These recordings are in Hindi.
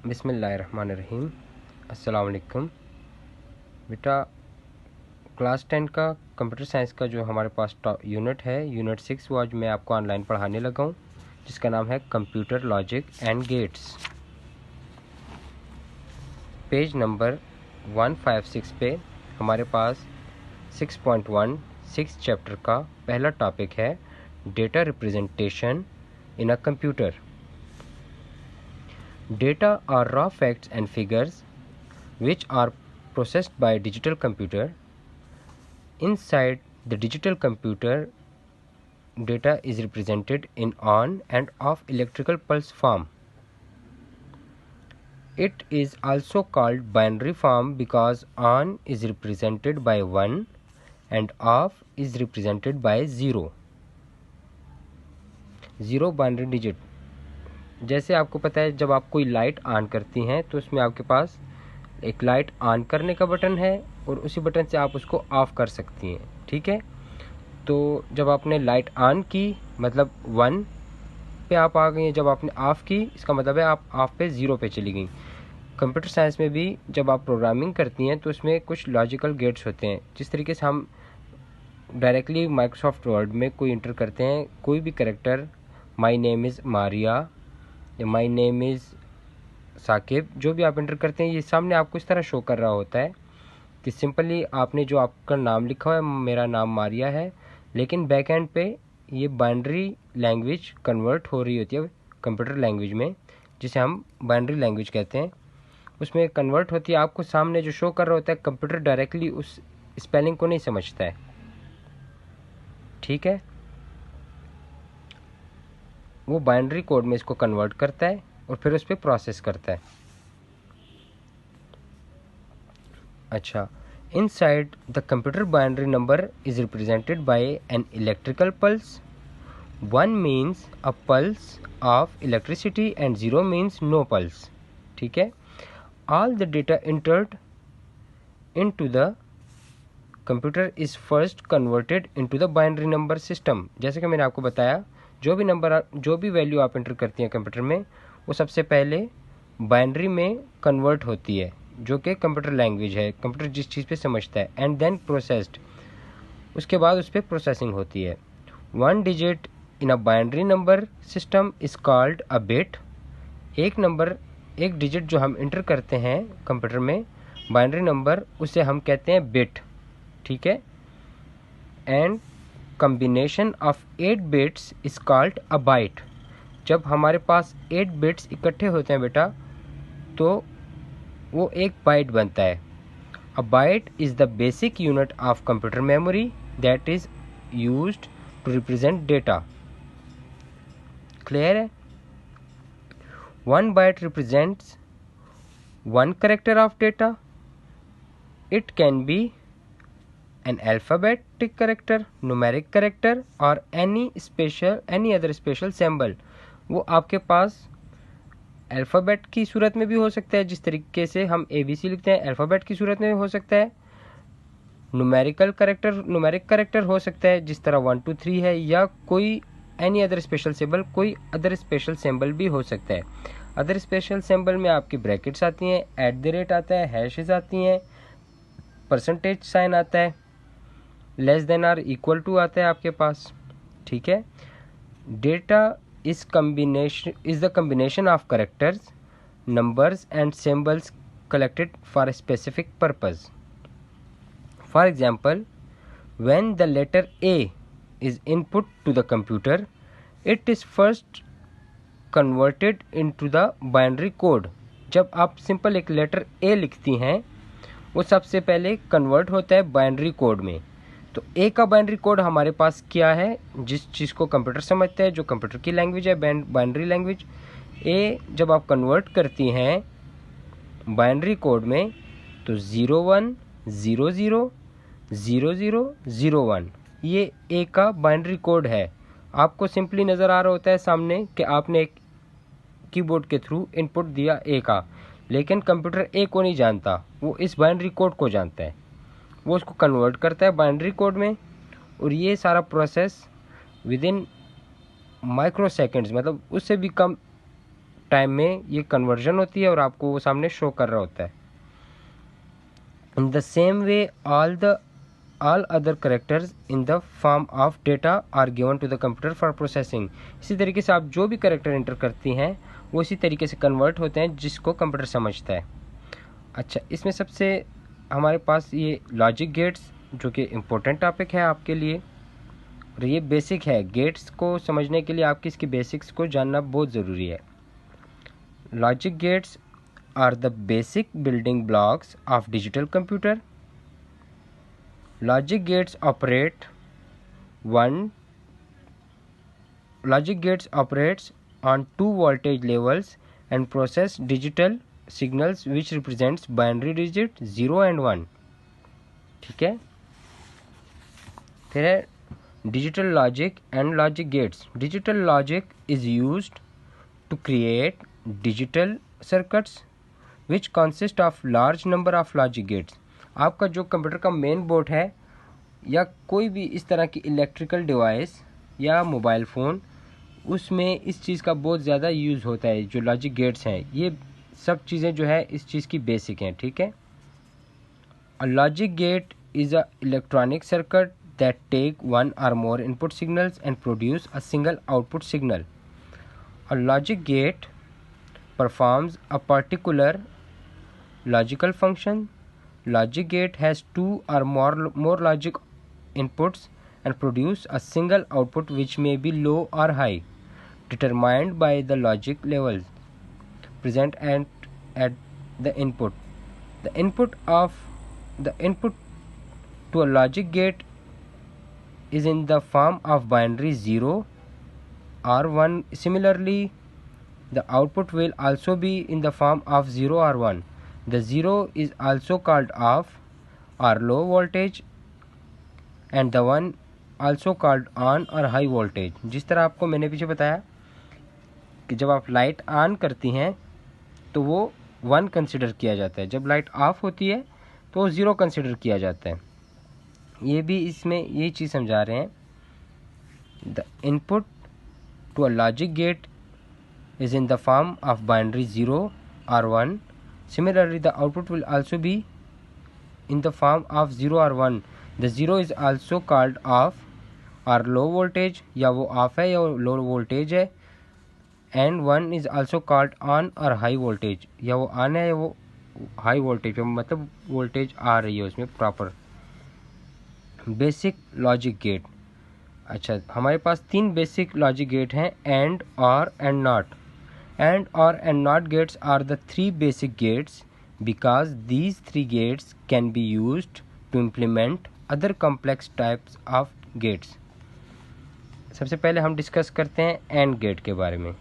बिस्मिल्लाहिर्रहमानिर्रहीम। अस्सलाम वालेकुम बेटा। क्लास 10 का कंप्यूटर साइंस का जो हमारे पास यूनिट है, यूनिट 6, वो आज मैं आपको ऑनलाइन पढ़ाने लगा हूँ, जिसका नाम है computer logic and gates. Page number 156 पे हमारे पास 6.16 चैप्टर का पहला टॉपिक है data representation in a computer. Data are raw facts and figures which are processed by digital computer. Inside the digital computer, data is represented in on and off electrical pulse form. It is also called binary form because on is represented by 1 and off is represented by 0 binary digit. जैसे आपको पता है, जब आप कोई लाइट ऑन करती हैं तो उसमें आपके पास एक लाइट ऑन करने का बटन है और उसी बटन से आप उसको ऑफ़ कर सकती हैं। ठीक है, तो जब आपने लाइट ऑन की मतलब 1 पे आप आ गई हैं, जब आपने ऑफ़ की इसका मतलब है आप ऑफ़ पे 0 पे चली गई। कंप्यूटर साइंस में भी जब आप प्रोग्रामिंग करती हैं तो उसमें कुछ लॉजिकल गेट्स होते हैं। जिस तरीके से हम डायरेक्टली माइक्रोसॉफ्ट वर्ड में कोई इंटर करते हैं, कोई भी character, my name is Maria या माई नेम इज़ साकिब, जो भी आप इंटर करते हैं ये सामने आपको इस तरह शो कर रहा होता है कि सिंपली आपने जो आपका नाम लिखा हुआ है, मेरा नाम मारिया है, लेकिन बैक एंड पे ये बाइनरी लैंग्वेज कन्वर्ट हो रही होती है कंप्यूटर लैंग्वेज में, जिसे हम बाइनरी लैंग्वेज कहते हैं। उसमें कन्वर्ट होती है, आपको सामने जो शो कर रहा होता है कंप्यूटर डायरेक्टली उस स्पेलिंग को नहीं समझता है। ठीक है, वो बाइनरी कोड में इसको कन्वर्ट करता है और फिर उस पर प्रोसेस करता है। अच्छा, inside the computer binary number is represented by an electrical pulse. 1 means a pulse of electricity and 0 means no pulse. ठीक है, all the data entered into the computer is first converted into the binary number system. जैसे कि मैंने आपको बताया, जो भी वैल्यू आप एंटर करती हैं कंप्यूटर में, वो सबसे पहले बाइनरी में कन्वर्ट होती है, जो कि कंप्यूटर लैंग्वेज है, कंप्यूटर जिस चीज़ पे समझता है, एंड देन प्रोसेस्ड, उसके बाद उस पर प्रोसेसिंग होती है। 1 digit in a binary number system is called a bit. एक डिजिट जो हम इंटर करते हैं कंप्यूटर में बाइनरी नंबर, उसे हम कहते हैं बिट। ठीक है, and combination of 8 bits is called a byte. जब हमारे पास 8 बिट्स इकट्ठे होते हैं बेटा, तो वो एक बाइट बनता है। A byte is the basic unit of computer memory that is used to represent data. Clear है? 1 byte represents 1 character of data. It can be an alphabetic character, numeric character or any other special symbol। वो आपके पास अल्फ़ाबेट की सूरत में भी हो सकता है, जिस तरीके से हम ABC लिखते हैं, अल्फ़ाबेट की सूरत में हो सकता है। न्यूमेरिक करेक्टर हो सकता है, जिस तरह 1 2 3 है, या कोई एनी अदर स्पेशल सिंबल, कोई अदर स्पेशल सिंबल भी हो सकता है। अदर स्पेशल सिंबल में आपकी ब्रैकेट्स आती हैं, @ आता है, हैशेस आती हैं, परसेंटेज साइन आता है, less than or equal to आता है आपके पास। ठीक है, data is the combination of characters, numbers and symbols collected for a specific purpose. For example, when the letter A is input to the computer, it is first converted into the binary code। जब आप सिंपल एक लेटर A लिखती हैं, वो सबसे पहले कन्वर्ट होता है बाइनरी कोड में। तो ए का बाइनरी कोड हमारे पास क्या है, जिस चीज़ को कंप्यूटर समझता है, जो कंप्यूटर की लैंग्वेज है, बाइनरी लैंग्वेज। ए जब आप कन्वर्ट करती हैं बाइनरी कोड में, तो 01 00 00 01, ये ए का बाइनरी कोड है। आपको सिंपली नज़र आ रहा होता है सामने कि आपने एक कीबोर्ड के थ्रू इनपुट दिया ए का, लेकिन कंप्यूटर ए को नहीं जानता, वो इस बाइनरी कोड को जानता है। वो उसको कन्वर्ट करता है बाइनरी कोड में, और ये सारा process with in micro seconds, मतलब उससे भी कम टाइम में ये कन्वर्जन होती है और आपको वो सामने शो कर रहा होता है। In the same way all other characters in the form of data are given to the computer for processing। इसी तरीके से आप जो भी कैरेक्टर एंटर करती हैं वो इसी तरीके से कन्वर्ट होते हैं जिसको कंप्यूटर समझता है। अच्छा, इसमें सबसे हमारे पास ये लॉजिक गेट्स जो कि इम्पोर्टेंट टॉपिक है आपके लिए, और ये बेसिक है। गेट्स को समझने के लिए आपकी इसकी बेसिक्स को जानना बहुत ज़रूरी है। Logic gates are the basic building blocks of digital computer. Logic gates operates on two voltage levels and process digital signals which represents binary digit 0 and 1। ठीक है, फिर है digital logic and logic gates। Digital logic is used to create digital circuits which consist of large number of logic gates। आपका जो कंप्यूटर का मेन बोर्ड है या कोई भी इस तरह की इलेक्ट्रिकल डिवाइस या मोबाइल फ़ोन, उसमें इस चीज़ का बहुत ज़्यादा यूज़ होता है। जो लॉजिक गेट्स हैं ये सब चीज़ें जो है इस चीज़ की बेसिक हैं। ठीक है, a logic gate is a electronic circuit that take one or more input signals and produce a single output signal. A logic gate performs a particular logical function. Logic gate has two or more logic inputs and produce a single output which may be low or high, determined by the logic levels present at the input. The input to a logic gate is in the form of binary 0 or 1. Similarly, the output will also be in the form of 0 or 1. The 0 is also called off or low voltage and the 1 also called on or high voltage। जिस तरह आपको मैंने पीछे बताया कि जब आप लाइट ऑन करती हैं तो वो 1 कंसिडर किया जाता है, जब लाइट ऑफ होती है तो वो 0 कंसिडर किया जाता है। ये भी इसमें यही चीज़ समझा रहे हैं। The input to a logic gate is in the form of binary 0 और 1। Similarly, the output will also be in the form of 0 or 1. The 0 is also called off or low voltage, या वो off है या low voltage है, and 1 is also called on or high voltage, या वो on है या वो high voltage है, मतलब voltage आ रही है उसमें प्रॉपर। Basic logic gate. अच्छा, हमारे पास 3 बेसिक लॉजिक गेट हैं, and, or, and not. And or and not gates are the 3 basic gates because these 3 gates can be used to implement other complex types of gates। सबसे पहले हम डिस्कस करते हैं AND गेट के बारे में।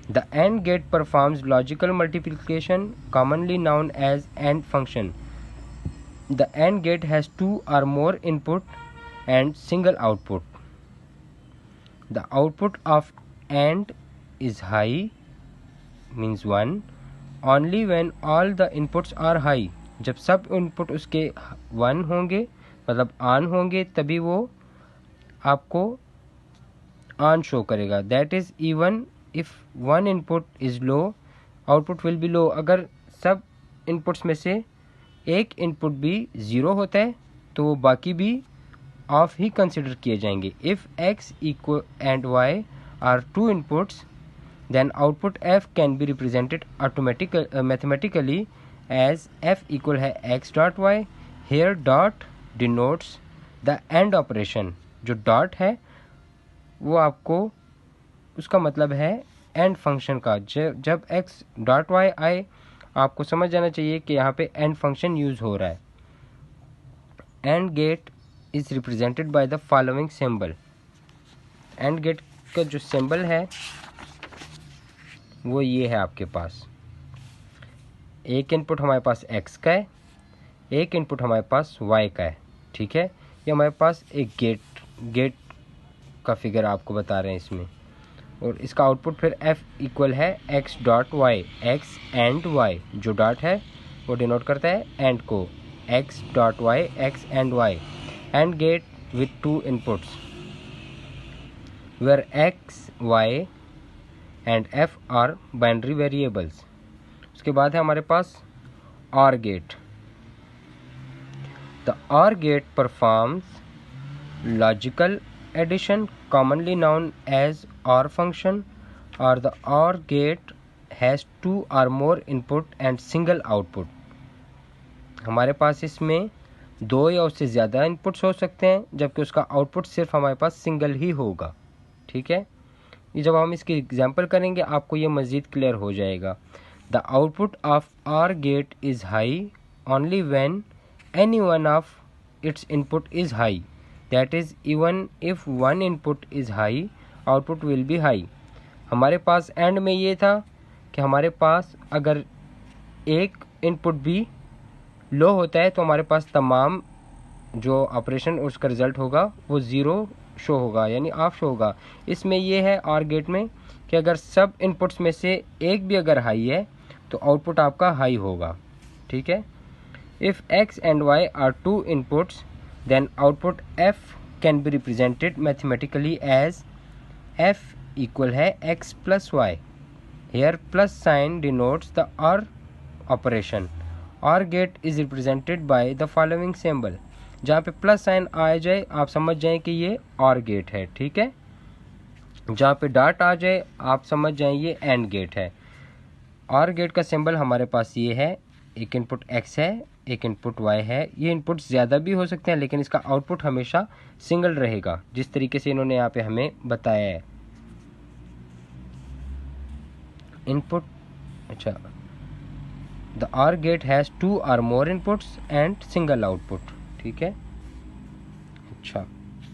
The AND gate performs logical multiplication commonly known as AND function। The AND gate has 2 or more input and single output। The output of AND is high means 1 only when all the inputs are high। जब सब इनपुट उसके 1 होंगे मतलब ऑन होंगे तभी वो आपको ऑन शो करेगा। That is even if 1 input is low output will be low. अगर सब इनपुट्स में से एक इनपुट भी 0 होता है तो वो बाकी भी ऑफ ही कंसिडर किए जाएंगे। If x equal and y are 2 inputs then output f can be represented mathematically as f equal है x dot y। here dot denotes the AND operation। जो डॉट है वो आपको उसका मतलब है AND फंक्शन का। जब x dot y आए आपको समझ जाना चाहिए कि यहाँ पे AND फंक्शन यूज़ हो रहा है। AND gate is represented by the following symbol। AND gate का जो सिंबल है वो ये है आपके पास। एक इनपुट हमारे पास x का है, एक इनपुट हमारे पास y का है। ठीक है, ये हमारे पास एक गेट का फिगर आपको बता रहे हैं इसमें, और इसका आउटपुट फिर f इक्वल है x dot Y. x and y जो डॉट है वो डिनोट करता है एंड को, x dot Y x and y। And gate with 2 inputs where x y and F are binary variables. उसके बाद है हमारे पास or gate. The or gate performs logical addition commonly known as OR function, or the OR gate has two or more input and single output। हमारे पास इसमें दो या उससे ज़्यादा इनपुट्स हो सकते हैं, जबकि उसका आउटपुट सिर्फ हमारे पास सिंगल ही होगा। ठीक है, ये जब हम इसकी एग्जांपल करेंगे आपको ये मज़ीद क्लियर हो जाएगा। The output of OR gate is high only when any one of its input is high, that is even if one input is high output will be high. हमारे पास एंड में ये था कि हमारे पास अगर एक इनपुट भी लो होता है तो हमारे पास तमाम जो ऑपरेशन उसका रिजल्ट होगा वो ज़ीरो शो होगा, यानी ऑफ शो होगा। इसमें ये है OR गेट में कि अगर सब इनपुट्स में से एक भी अगर हाई है तो आउटपुट आपका हाई होगा। ठीक है, if x and y are two inputs then output f can be represented mathematically as f equal है x plus y। Here plus sign denotes the OR operation। OR gate is represented by the following symbol। जहाँ पे प्लस साइन आ जाए आप समझ जाएं कि ये OR गेट है। ठीक है, जहाँ पे डॉट आ जाए आप समझ जाएं ये एंड गेट है। OR गेट का सिंबल हमारे पास ये है, एक इनपुट x है, एक इनपुट y है। ये इनपुट ज़्यादा भी हो सकते हैं लेकिन इसका आउटपुट हमेशा सिंगल रहेगा, जिस तरीके से इन्होंने यहाँ पे हमें बताया है। इनपुट, अच्छा, the OR gate has two or more inputs and single output. ठीक है, अच्छा,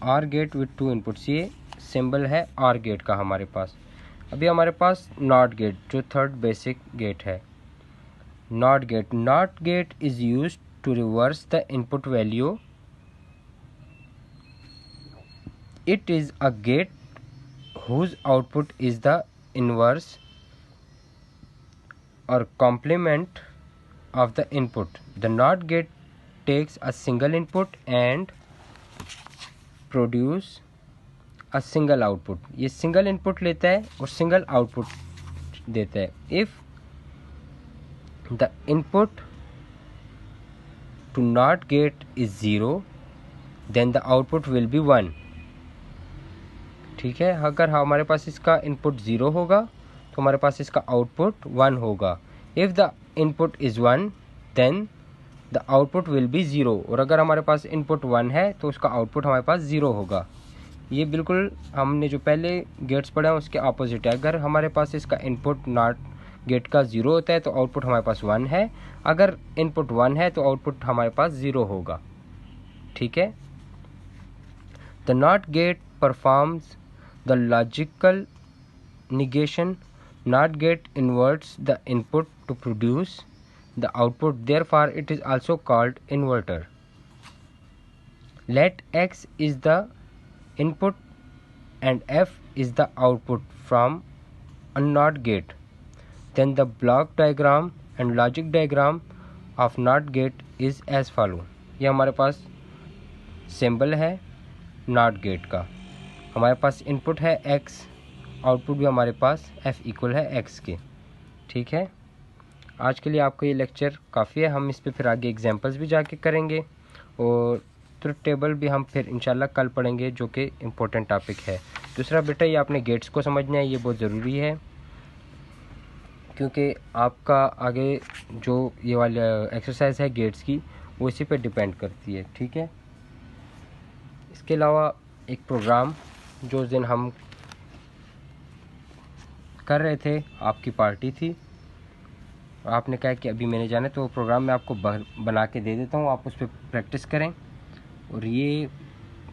OR gate with two inputs, ये सिंबल है OR गेट का हमारे पास। अभी हमारे पास नॉट गेट जो थर्ड बेसिक गेट है। NOT gate. NOT gate is used to reverse the input value. It is a gate whose output is the inverse or complement of the input. The NOT gate takes a single input and produce a single output। ये सिंगल इनपुट लेता है और सिंगल आउटपुट देता है। If the input to NOT gate is 0 then the output will be 1। ठीक है, अगर हमारे पास इसका इनपुट 0 होगा तो हमारे पास इसका आउटपुट 1 होगा। If the input is 1 then the output will be 0, और अगर हमारे पास इनपुट 1 है तो उसका आउटपुट हमारे पास 0 होगा। ये बिल्कुल हमने जो पहले गेट्स पढ़ा है उसके अपोजिट है। अगर हमारे पास इसका इनपुट नॉट गेट का 0 होता है तो आउटपुट हमारे पास 1 है, अगर इनपुट 1 है तो आउटपुट हमारे पास 0 होगा। ठीक है, the not gate performs the logical negation। NOT gate inverts the input to produce the output, therefore it is also called inverter। Let x is the input and f is the output from a NOT gate, then the block diagram and logic diagram of NOT gate is as follow। ये हमारे पास सिंबल है NOT गेट का। हमारे पास इनपुट है x, आउटपुट भी हमारे पास f इक्वल है x के। ठीक है, आज के लिए आपको ये लेक्चर काफ़ी है। हम इस पे फिर आगे एग्जांपल्स भी जाके करेंगे और ट्रुथ टेबल भी हम फिर इंशाल्लाह कल पढ़ेंगे, जो कि इम्पोर्टेंट टॉपिक है। दूसरा बेटा, ये आपने गेट्स को समझना है, ये बहुत ज़रूरी है क्योंकि आपका आगे जो ये वाली एक्सरसाइज है गेट्स की वो इसी पे डिपेंड करती है। ठीक है, इसके अलावा एक प्रोग्राम जो उस दिन हम कर रहे थे, आपकी पार्टी थी, आपने कहा कि अभी मैंने जाना है, तो वो प्रोग्राम मैं आपको बना के दे देता हूँ, आप उस पर प्रैक्टिस करें। और ये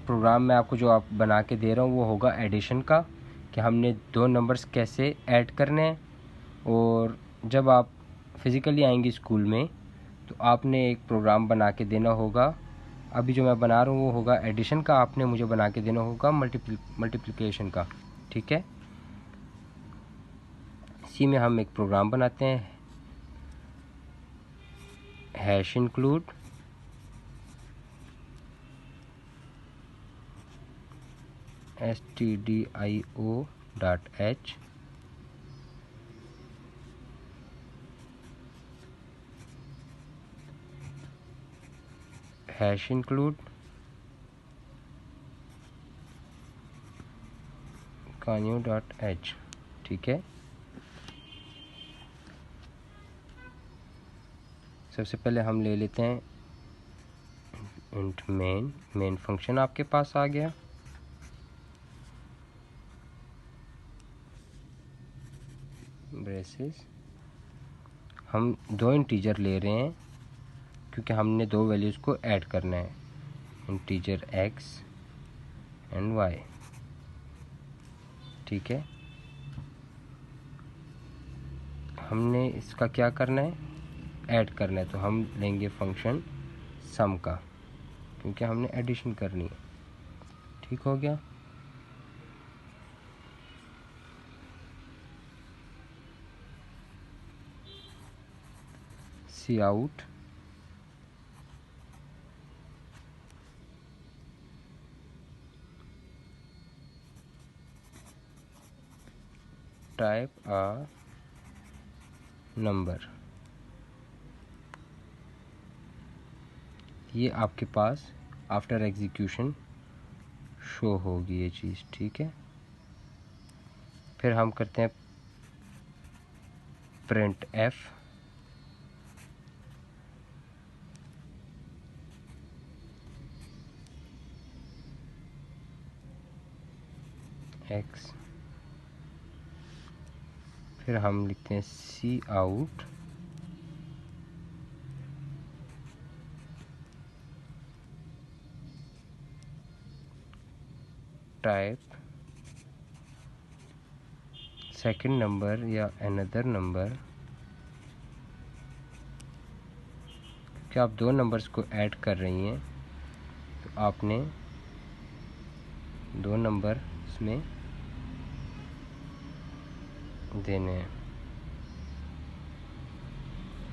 प्रोग्राम मैं आपको जो आप बना के दे रहा हूँ वो होगा एडिशन का, कि हमने दो नंबर्स कैसे ऐड करने हैं। और जब आप फिज़िकली आएंगे स्कूल में तो आपने एक प्रोग्राम बना के देना होगा। अभी जो मैं बना रहा हूँ वो होगा एडिशन का, आपने मुझे बना के देना होगा मल्टीप्लिकेशन का। ठीक है, इसी में हम एक प्रोग्राम बनाते हैं, hash include stdio.h hash include connew.h। ठीक है, सबसे पहले हम ले लेते हैं इंट मेन फंक्शन आपके पास आ गया। ब्रेसेस, हम दो इंटीजर ले रहे हैं क्योंकि हमने दो वैल्यूज़ को ऐड करना है, इंटीजर x एंड y। ठीक है, हमने इसका क्या करना है, ऐड करना है, तो हम लेंगे फंक्शन सम का क्योंकि हमने एडिशन करनी है। ठीक हो गया, सी आउट टाइप अ नंबर। ये आपके पास आफ्टर एग्जीक्यूशन शो होगी ये चीज़। ठीक है, फिर हम करते हैं प्रिंट एफ एक्स, फिर हम लिखते हैं सी आउट टाइप सेकंड नंबर या अनदर नंबर। कि आप दो नंबर्स को ऐड कर रही हैं तो आपने दो नंबर इसमें देने हैं।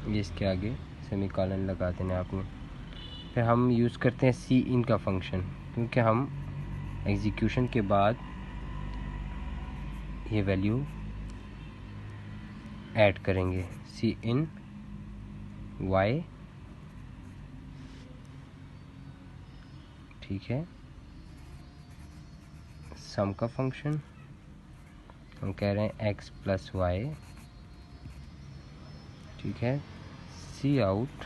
ये इसके आगे सेमीकोलन लगा देना आपने। फिर हम यूज़ करते हैं सी इन का फंक्शन क्योंकि हम एग्जीक्यूशन के बाद ये वैल्यू ऐड करेंगे। सी इन वाई, ठीक है, सम का फंक्शन हम कह रहे हैं x प्लस वाई। ठीक है, cout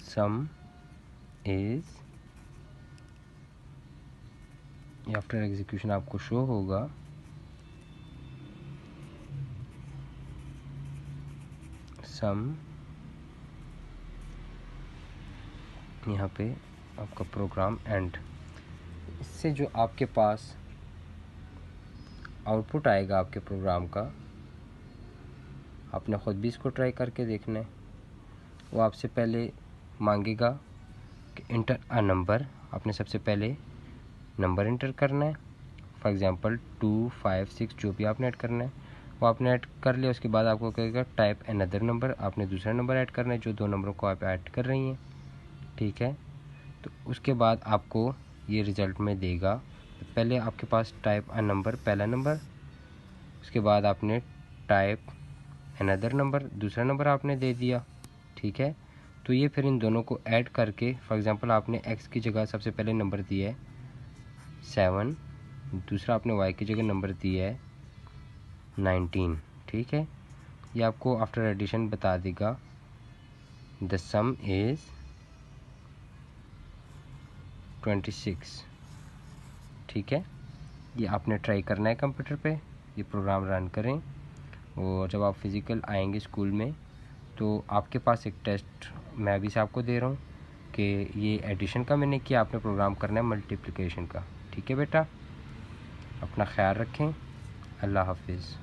sum is, after execution आपको शो होगा सम। यहाँ पे आपका प्रोग्राम एंड। इससे जो आपके पास आउटपुट आएगा आपके प्रोग्राम का, आपने ख़ुद भी इसको ट्राई करके देखना है। वो आपसे पहले मांगेगा कि इंटर अ नंबर, आपने सबसे पहले नंबर इंटर करना है। फॉर एग्ज़ाम्पल 2, 5, 6 जो भी आपने ऐड करना है वो आपने ऐड कर लिया। उसके बाद आपको कहेगा टाइप अनदर नंबर, आपने दूसरा नंबर ऐड करना है जो दो नंबरों को आप ऐड कर रही हैं। ठीक है, तो उसके बाद आपको ये रिज़ल्ट में देगा। तो पहले आपके पास टाइप अ नंबर पहला नंबर, उसके बाद आपने टाइप अनदर नंबर दूसरा नंबर आपने दे दिया। ठीक है, तो ये फिर इन दोनों को ऐड करके, फॉर एग्ज़ाम्पल आपने x की जगह सबसे पहले नंबर दिया है 7, दूसरा आपने y की जगह नंबर दिया है 19। ठीक है, ये आपको आफ्टर एडिशन बता देगा द सम इज़ 26। ठीक है, ये आपने ट्राई करना है कंप्यूटर पे, ये प्रोग्राम रन करें और जब आप फिज़िकल आएंगे स्कूल में तो आपके पास एक टेस्ट मैं अभी से आपको दे रहा हूँ कि ये एडिशन का मैंने किया, आपने प्रोग्राम करना है मल्टीप्लिकेशन का। ठीक है बेटा, अपना ख्याल रखें, अल्लाह हाफिज़।